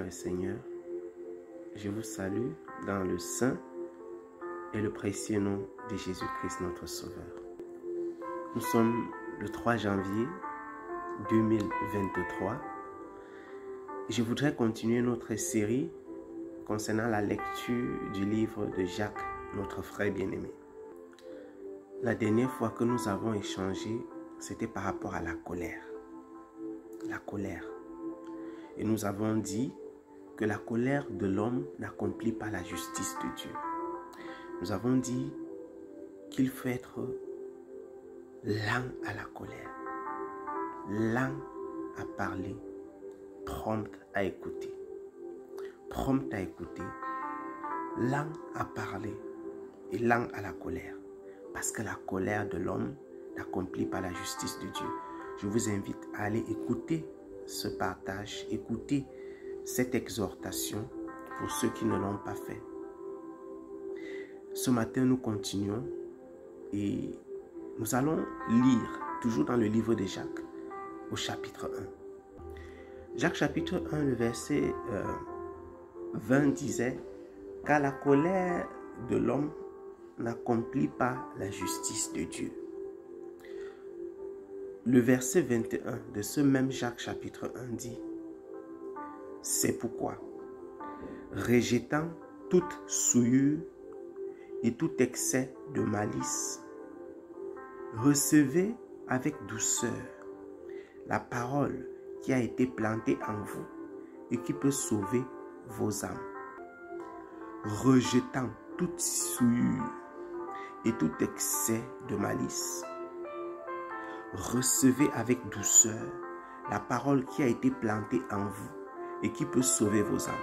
dans le Seigneur, je vous salue dans le saint et le précieux nom de Jésus-Christ notre Sauveur. Nous sommes le 3 janvier 2023. Je voudrais continuer notre série concernant la lecture du livre de Jacques, notre frère bien-aimé. La dernière fois que nous avons échangé, c'était par rapport à la colère. La colère. Et nous avons dit que la colère de l'homme n'accomplit pas la justice de Dieu. Nous avons dit qu'il faut être lent à la colère, lent à parler, prompt à écouter. Prompt à écouter, lent à parler et lent à la colère. Parce que la colère de l'homme n'accomplit pas la justice de Dieu. Je vous invite à aller écouter ce partage, écouter cette exhortation pour ceux qui ne l'ont pas fait. Ce matin, nous continuons et nous allons lire, toujours dans le livre de Jacques, au chapitre 1. Jacques chapitre 1, le verset 20 disait « Car la colère de l'homme n'accomplit pas la justice de Dieu. » Le verset 21 de ce même Jacques chapitre 1 dit « C'est pourquoi, rejetant toute souillure et tout excès de malice, recevez avec douceur la parole qui a été plantée en vous et qui peut sauver vos âmes. Rejetant toute souillure et tout excès de malice, recevez avec douceur la parole qui a été plantée en vous et qui peut sauver vos âmes. »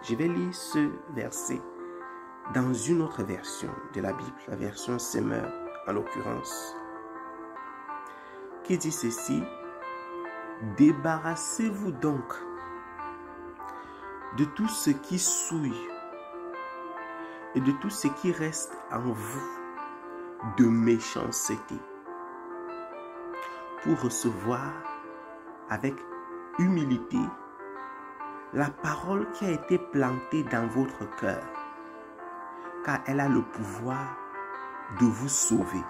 Je vais lire ce verset dans une autre version de la Bible, la version Semeur en l'occurrence, qui dit ceci: « Débarrassez-vous donc de tout ce qui souille et de tout ce qui reste en vous de méchanceté, pour recevoir avec humilité la parole qui a été plantée dans votre cœur, car elle a le pouvoir de vous sauver. »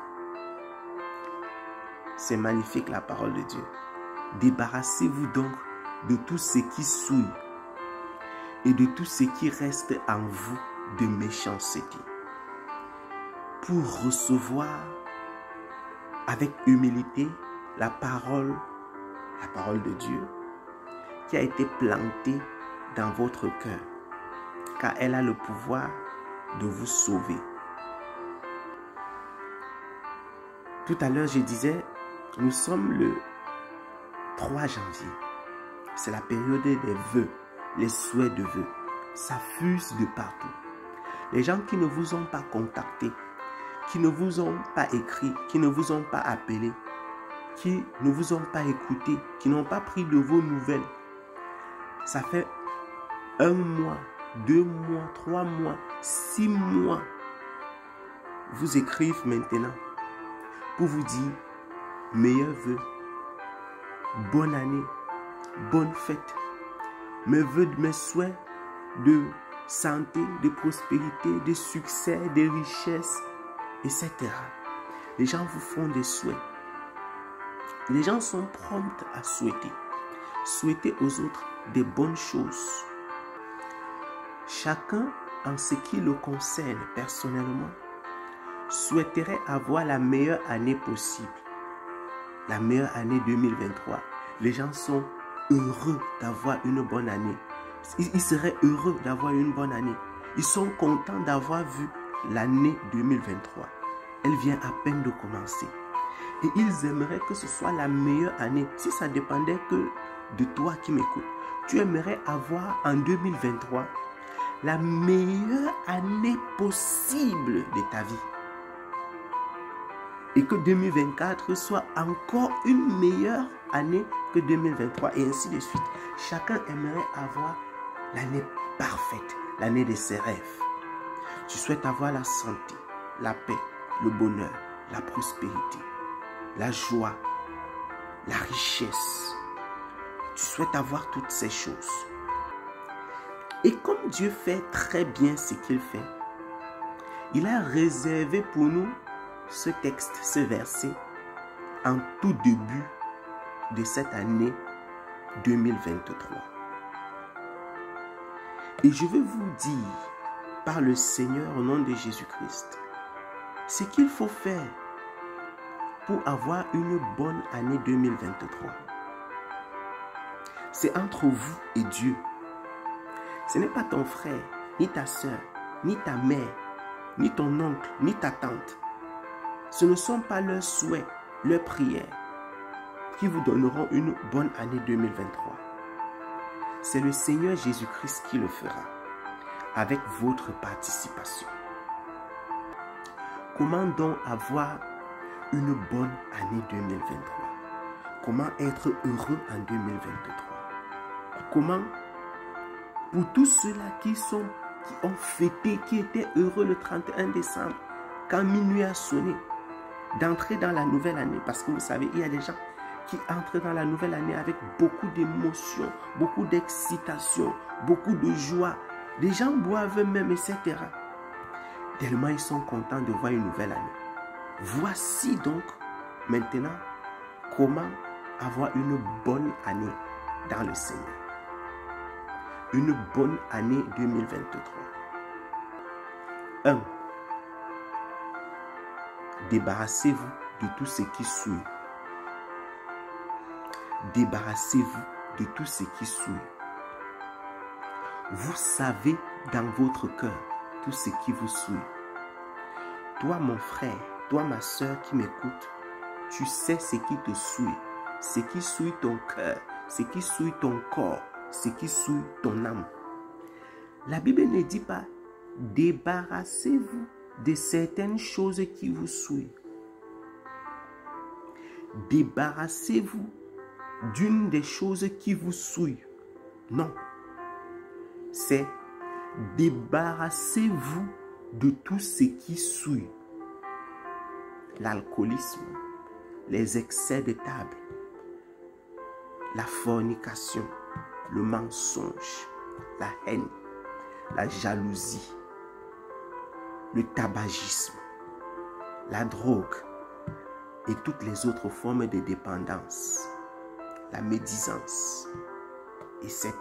C'est magnifique la parole de Dieu. Débarrassez-vous donc de tout ce qui souille et de tout ce qui reste en vous de méchanceté, pour recevoir avec humilité la parole de Dieu qui a été plantée dans votre cœur, car elle a le pouvoir de vous sauver. Tout à l'heure, je disais, nous sommes le 3 janvier. C'est la période des vœux, les souhaits de vœux. Ça fuse de partout. Les gens qui ne vous ont pas contacté, qui ne vous ont pas écrit, qui ne vous ont pas appelé, qui ne vous ont pas écouté, qui n'ont pas pris de vos nouvelles. Ça fait 1 mois, 2 mois, 3 mois, 6 mois. Vous écrivent maintenant pour vous dire meilleurs vœux, bonne année, bonne fête, mes vœux, mes souhaits de santé, de prospérité, de succès, de richesse, etc. Les gens vous font des souhaits. Les gens sont prompts à souhaiter. Souhaiter aux autres des bonnes choses. Chacun, en ce qui le concerne personnellement, souhaiterait avoir la meilleure année possible. La meilleure année 2023. Les gens sont heureux d'avoir une bonne année. Ils seraient heureux d'avoir une bonne année. Ils sont contents d'avoir vu l'année 2023. Elle vient à peine de commencer. Et ils aimeraient que ce soit la meilleure année. Si ça dépendait que de toi qui m'écoutes, tu aimerais avoir en 2023 la meilleure année possible de ta vie. Et que 2024 soit encore une meilleure année que 2023 et ainsi de suite. Chacun aimerait avoir l'année parfaite, l'année de ses rêves. Tu souhaites avoir la santé, la paix, le bonheur, la prospérité, la joie, la richesse. Tu souhaites avoir toutes ces choses. Et comme Dieu fait très bien ce qu'il fait, il a réservé pour nous ce texte, ce verset, en tout début de cette année 2023. Et je veux vous dire, par le Seigneur au nom de Jésus-Christ, ce qu'il faut faire pour avoir une bonne année 2023. C'est entre vous et Dieu. Ce n'est pas ton frère, ni ta soeur, ni ta mère, ni ton oncle, ni ta tante. Ce ne sont pas leurs souhaits, leurs prières qui vous donneront une bonne année 2023. C'est le Seigneur Jésus-Christ qui le fera avec votre participation. Comment donc avoir une bonne année 2023? Comment être heureux en 2023? Comment, pour tous ceux-là qui ont fêté, qui étaient heureux le 31 décembre, quand minuit a sonné, d'entrer dans la nouvelle année, parce que vous savez, il y a des gens qui entrent dans la nouvelle année avec beaucoup d'émotions, beaucoup d'excitation, beaucoup de joie. Des gens boivent même, etc. Tellement ils sont contents de voir une nouvelle année. Voici donc maintenant comment avoir une bonne année dans le Seigneur. Une bonne année 2023. 1. Débarrassez-vous de tout ce qui souille. Débarrassez-vous de tout ce qui souille. Vous savez dans votre cœur tout ce qui vous souille. Toi, mon frère, toi, ma soeur qui m'écoute, tu sais ce qui te souille, ce qui souille ton cœur, ce qui souille ton corps, ce qui souille ton âme. La Bible ne dit pas débarrassez-vous de certaines choses qui vous souillent. Débarrassez-vous d'une des choses qui vous souillent. Non. C'est débarrassez-vous de tout ce qui souille. L'alcoolisme, les excès de table, la fornication, le mensonge, la haine, la jalousie, le tabagisme, la drogue et toutes les autres formes de dépendance, la médisance, etc.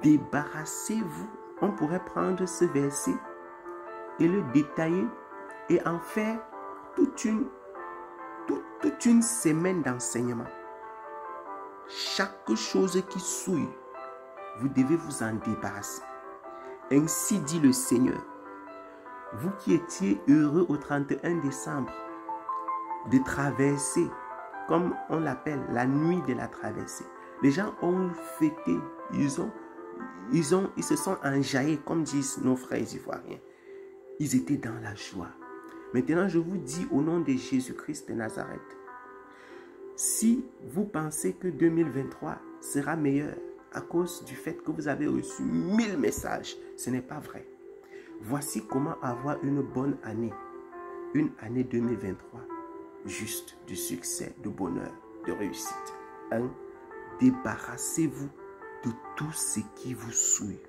Débarrassez-vous. On pourrait prendre ce verset et le détailler et en faire toute une semaine d'enseignement. Chaque chose qui souille, vous devez vous en débarrasser. Ainsi dit le Seigneur. Vous qui étiez heureux au 31 décembre de traverser, comme on l'appelle, la nuit de la traversée. Les gens ont fêté, ils se sont enjaillés, comme disent nos frères ivoiriens. Ils étaient dans la joie. Maintenant, je vous dis au nom de Jésus-Christ de Nazareth, si vous pensez que 2023 sera meilleur à cause du fait que vous avez reçu 1000 messages, ce n'est pas vrai. Voici comment avoir une bonne année. Une année 2023, juste du succès, de bonheur, de réussite. 1. Débarrassez-vous de tout ce qui vous souille.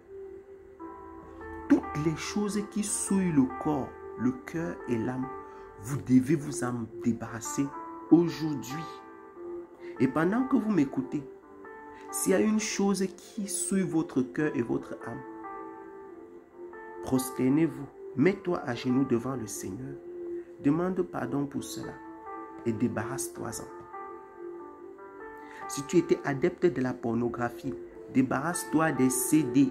Toutes les choses qui souillent le corps, le cœur et l'âme, vous devez vous en débarrasser aujourd'hui. Et pendant que vous m'écoutez, s'il y a une chose qui souille votre cœur et votre âme, prosternez-vous, mets-toi à genoux devant le Seigneur, demande pardon pour cela et débarrasse-toi-en. Si tu étais adepte de la pornographie, débarrasse-toi des CD,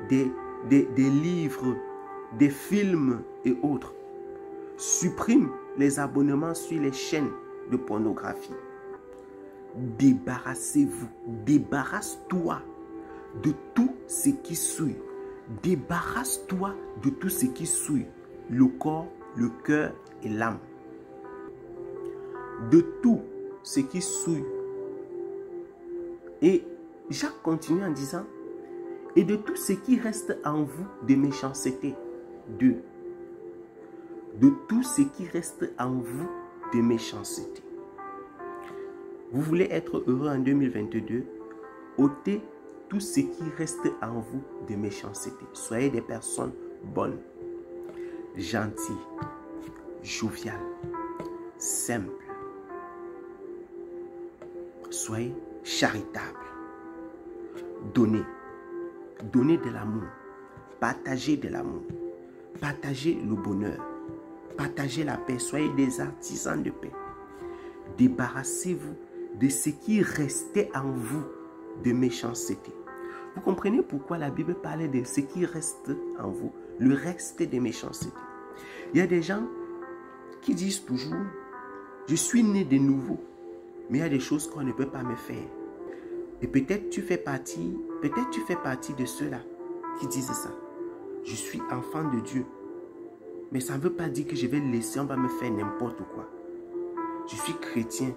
des livres, des films et autres. Supprime les abonnements sur les chaînes de pornographie. Débarrassez-vous, débarrasse-toi de tout ce qui souille. Débarrasse-toi de tout ce qui souille, le corps, le cœur et l'âme. De tout ce qui souille. Et Jacques continue en disant, et de tout ce qui reste en vous de méchanceté. 2. De tout ce qui reste en vous de méchanceté. Vous voulez être heureux en 2022? Ôtez tout ce qui reste en vous de méchanceté. Soyez des personnes bonnes, gentilles, joviales, simples. Soyez charitables. Donnez. Donnez de l'amour. Partagez de l'amour. Partagez le bonheur. Partagez la paix. Soyez des artisans de paix. Débarrassez-vous de ce qui restait en vous de méchanceté. Vous comprenez pourquoi la Bible parlait de ce qui reste en vous, le reste de méchanceté. Il y a des gens qui disent toujours, je suis né de nouveau, mais il y a des choses qu'on ne peut pas me faire. Et peut-être tu fais partie de ceux-là qui disent ça. Je suis enfant de Dieu, mais ça ne veut pas dire que je vais laisser, on va me faire n'importe quoi. Je suis chrétien,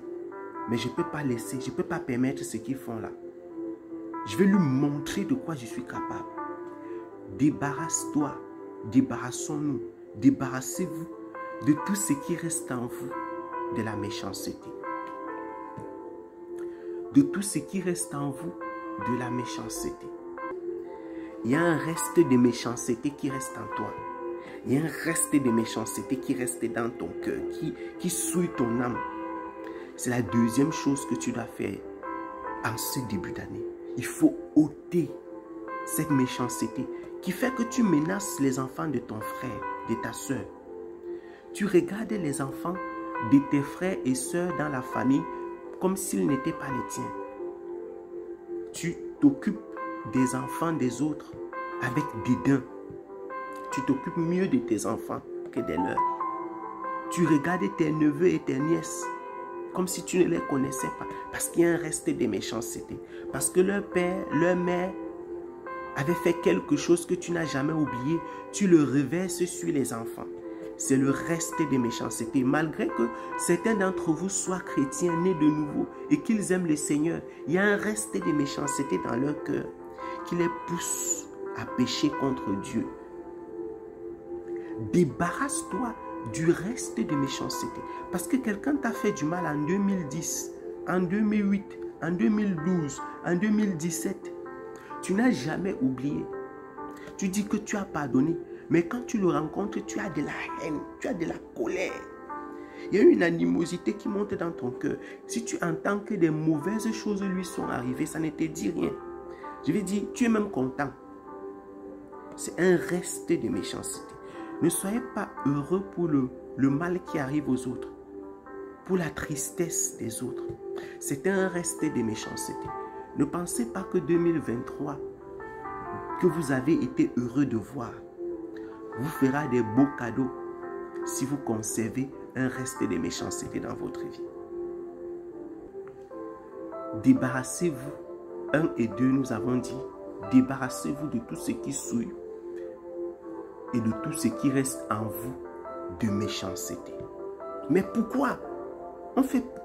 mais je ne peux pas laisser, je ne peux pas permettre ce qu'ils font là. Je vais lui montrer de quoi je suis capable. Débarrasse-toi, débarrassons-nous, débarrassez-vous de tout ce qui reste en vous de la méchanceté. De tout ce qui reste en vous de la méchanceté. Il y a un reste de méchanceté qui reste en toi. Il y a un reste de méchanceté qui reste dans ton cœur, qui souille ton âme. C'est la deuxième chose que tu dois faire en ce début d'année. Il faut ôter cette méchanceté qui fait que tu menaces les enfants de ton frère, de ta soeur. Tu regardes les enfants de tes frères et sœurs dans la famille comme s'ils n'étaient pas les tiens. Tu t'occupes des enfants des autres avec dédain. Tu t'occupes mieux de tes enfants que des leurs. Tu regardes tes neveux et tes nièces comme si tu ne les connaissais pas. Parce qu'il y a un reste de méchanceté. Parce que leur père, leur mère avait fait quelque chose que tu n'as jamais oublié. Tu le reverses sur les enfants. C'est le reste de méchanceté. Malgré que certains d'entre vous soient chrétiens, nés de nouveau, et qu'ils aiment le Seigneur, il y a un reste de méchanceté dans leur cœur qui les pousse à pécher contre Dieu. Débarrasse-toi du reste de méchanceté. Parce que quelqu'un t'a fait du mal en 2010, en 2008, en 2012, en 2017. Tu n'as jamais oublié. Tu dis que tu as pardonné. Mais quand tu le rencontres, tu as de la haine, tu as de la colère. Il y a une animosité qui monte dans ton cœur. Si tu entends que des mauvaises choses lui sont arrivées, ça ne te dit rien. Je vais dire, tu es même content. C'est un reste de méchanceté. Ne soyez pas heureux pour le mal qui arrive aux autres, pour la tristesse des autres. C'est un reste de méchanceté. Ne pensez pas que 2023, que vous avez été heureux de voir, vous fera des beaux cadeaux si vous conservez un reste de méchanceté dans votre vie. Débarrassez-vous, 1 et 2, nous avons dit, débarrassez-vous de tout ce qui souille et de tout ce qui reste en vous de méchanceté. Mais pourquoi?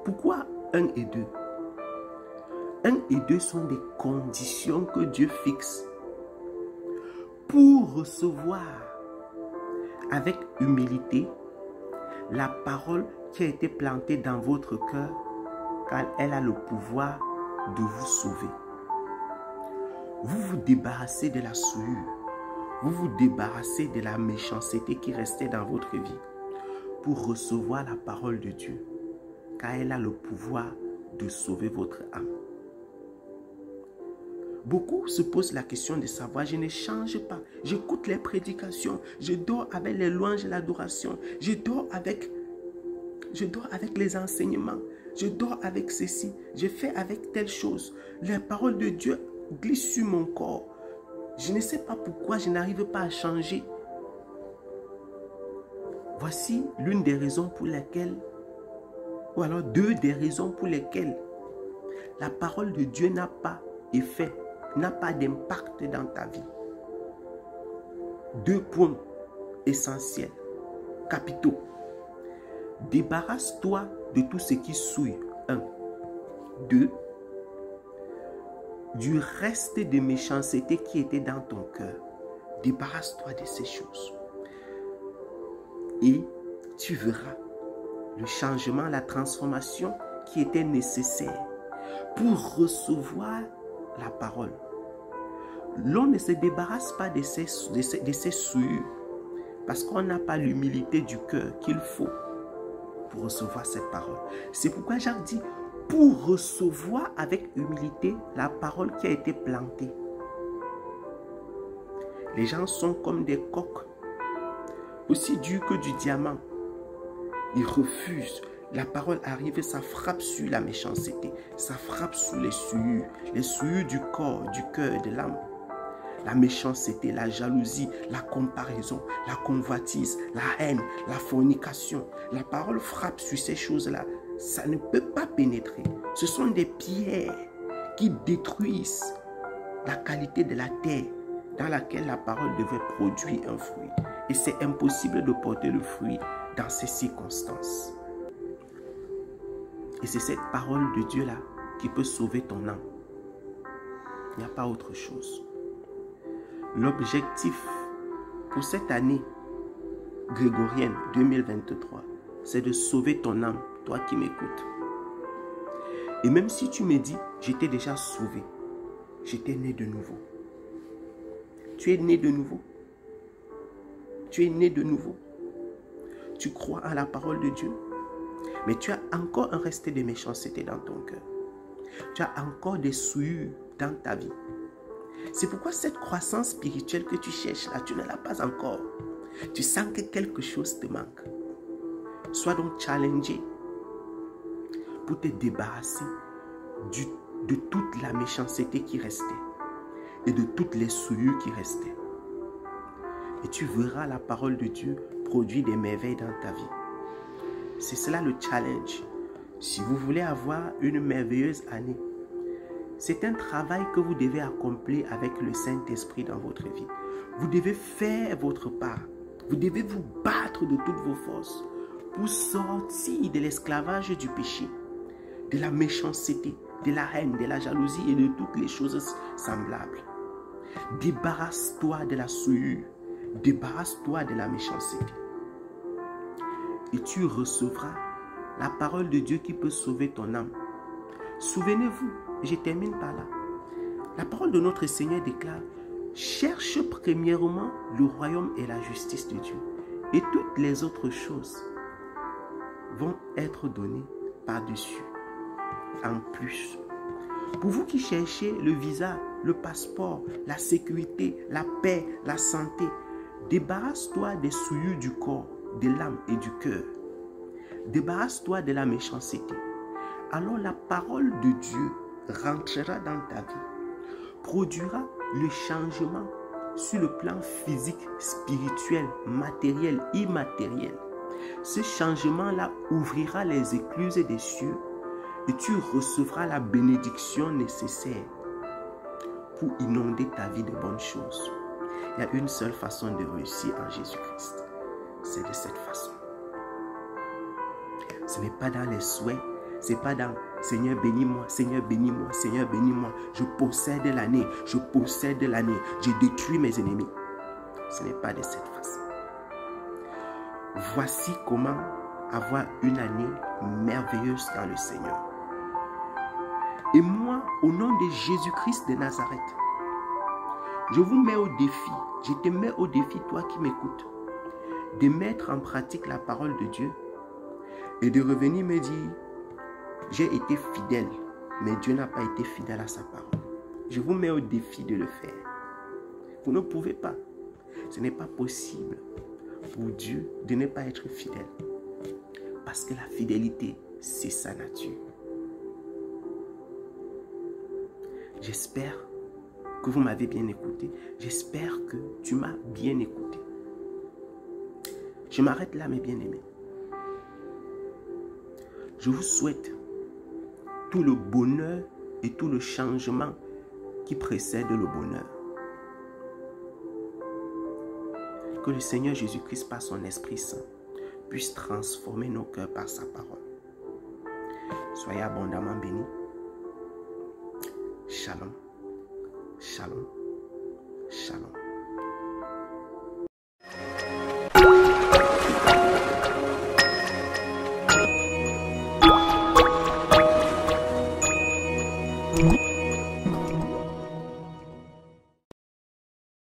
Pourquoi 1 et 2? 1 et 2 sont des conditions que Dieu fixe pour recevoir avec humilité la parole qui a été plantée dans votre cœur, car elle a le pouvoir de vous sauver. Vous vous débarrassez de la souillure. Vous vous débarrassez de la méchanceté qui restait dans votre vie pour recevoir la parole de Dieu, car elle a le pouvoir de sauver votre âme. Beaucoup se posent la question de savoir, je ne change pas, j'écoute les prédications, je dors avec les louanges et l'adoration, je dors avec les enseignements, je dors avec ceci, je fais avec telle chose. Les paroles de Dieu glissent sur mon corps. Je ne sais pas pourquoi je n'arrive pas à changer. Voici l'une des raisons pour lesquelles, ou alors 2 des raisons pour lesquelles la parole de Dieu n'a pas effet, n'a pas d'impact dans ta vie. 2 points essentiels, capitaux. Débarrasse-toi de tout ce qui souille. 1. 2. Du reste de méchanceté qui était dans ton cœur. Débarrasse-toi de ces choses. Et tu verras le changement, la transformation qui était nécessaire pour recevoir la parole. l'on ne se débarrasse pas de ces souillures parce qu'on n'a pas l'humilité du cœur qu'il faut pour recevoir cette parole. C'est pourquoi Jacques dit, pour recevoir avec humilité la parole qui a été plantée. Les gens sont comme des coques, aussi durs que du diamant. Ils refusent. La parole arrive et ça frappe sur la méchanceté. Ça frappe sur les souillures du corps, du cœur, de l'âme. La méchanceté, la jalousie, la comparaison, la convoitise, la haine, la fornication. La parole frappe sur ces choses-là. Ça ne peut pas pénétrer. Ce sont des pierres qui détruisent la qualité de la terre dans laquelle la parole devait produire un fruit. Et c'est impossible de porter le fruit dans ces circonstances. Et c'est cette parole de Dieu-là qui peut sauver ton âme. Il n'y a pas autre chose. L'objectif pour cette année grégorienne 2023, c'est de sauver ton âme, toi qui m'écoutes. Et même si tu me dis, j'étais déjà sauvé, j'étais né de nouveau. Tu es né de nouveau. Tu es né de nouveau. Tu crois à la parole de Dieu, mais tu as encore un resté de méchanceté dans ton cœur. Tu as encore des souillures dans ta vie. C'est pourquoi cette croissance spirituelle que tu cherches là, tu ne l'as pas encore. Tu sens que quelque chose te manque. Sois donc challengé pour te débarrasser de toute la méchanceté qui restait et de toutes les souillures qui restaient. Et tu verras la parole de Dieu produire des merveilles dans ta vie. C'est cela le challenge. Si vous voulez avoir une merveilleuse année, c'est un travail que vous devez accomplir avec le Saint-Esprit dans votre vie. Vous devez faire votre part. Vous devez vous battre de toutes vos forces pour sortir de l'esclavage du péché, de la méchanceté, de la haine, de la jalousie et de toutes les choses semblables. Débarrasse-toi de la souillure. Débarrasse-toi de la méchanceté. Et tu recevras la parole de Dieu qui peut sauver ton âme. Souvenez-vous, je termine par là. La parole de notre Seigneur déclare, cherche premièrement le royaume et la justice de Dieu. Et toutes les autres choses vont être données par-dessus, en plus. Pour vous qui cherchez le visa, le passeport, la sécurité, la paix, la santé, débarrasse-toi des souillures du corps, de l'âme et du cœur. Débarrasse-toi de la méchanceté. Alors la parole de Dieu rentrera dans ta vie, produira le changement sur le plan physique, spirituel, matériel, immatériel. Ce changement-là ouvrira les écluses des cieux et tu recevras la bénédiction nécessaire pour inonder ta vie de bonnes choses. Il y a une seule façon de réussir en Jésus-Christ. C'est de cette façon. Ce n'est pas dans les souhaits. Ce n'est pas dans Seigneur bénis-moi, Seigneur bénis-moi, Seigneur bénis-moi. Je possède l'année, je possède l'année. Je détruis mes ennemis. Ce n'est pas de cette façon. Voici comment avoir une année merveilleuse dans le Seigneur. Et moi, au nom de Jésus-Christ de Nazareth, je vous mets au défi, je te mets au défi, toi qui m'écoutes, de mettre en pratique la parole de Dieu et de revenir me dire, j'ai été fidèle, mais Dieu n'a pas été fidèle à sa parole. Je vous mets au défi de le faire. Vous ne pouvez pas. Ce n'est pas possible pour Dieu de ne pas être fidèle. Parce que la fidélité, c'est sa nature. J'espère que vous m'avez bien écouté. J'espère que tu m'as bien écouté. Je m'arrête là, mes bien-aimés. Je vous souhaite tout le bonheur et tout le changement qui précède le bonheur. Que le Seigneur Jésus-Christ, par son Esprit Saint, puisse transformer nos cœurs par sa parole. Soyez abondamment bénis. Shalom. Shalom.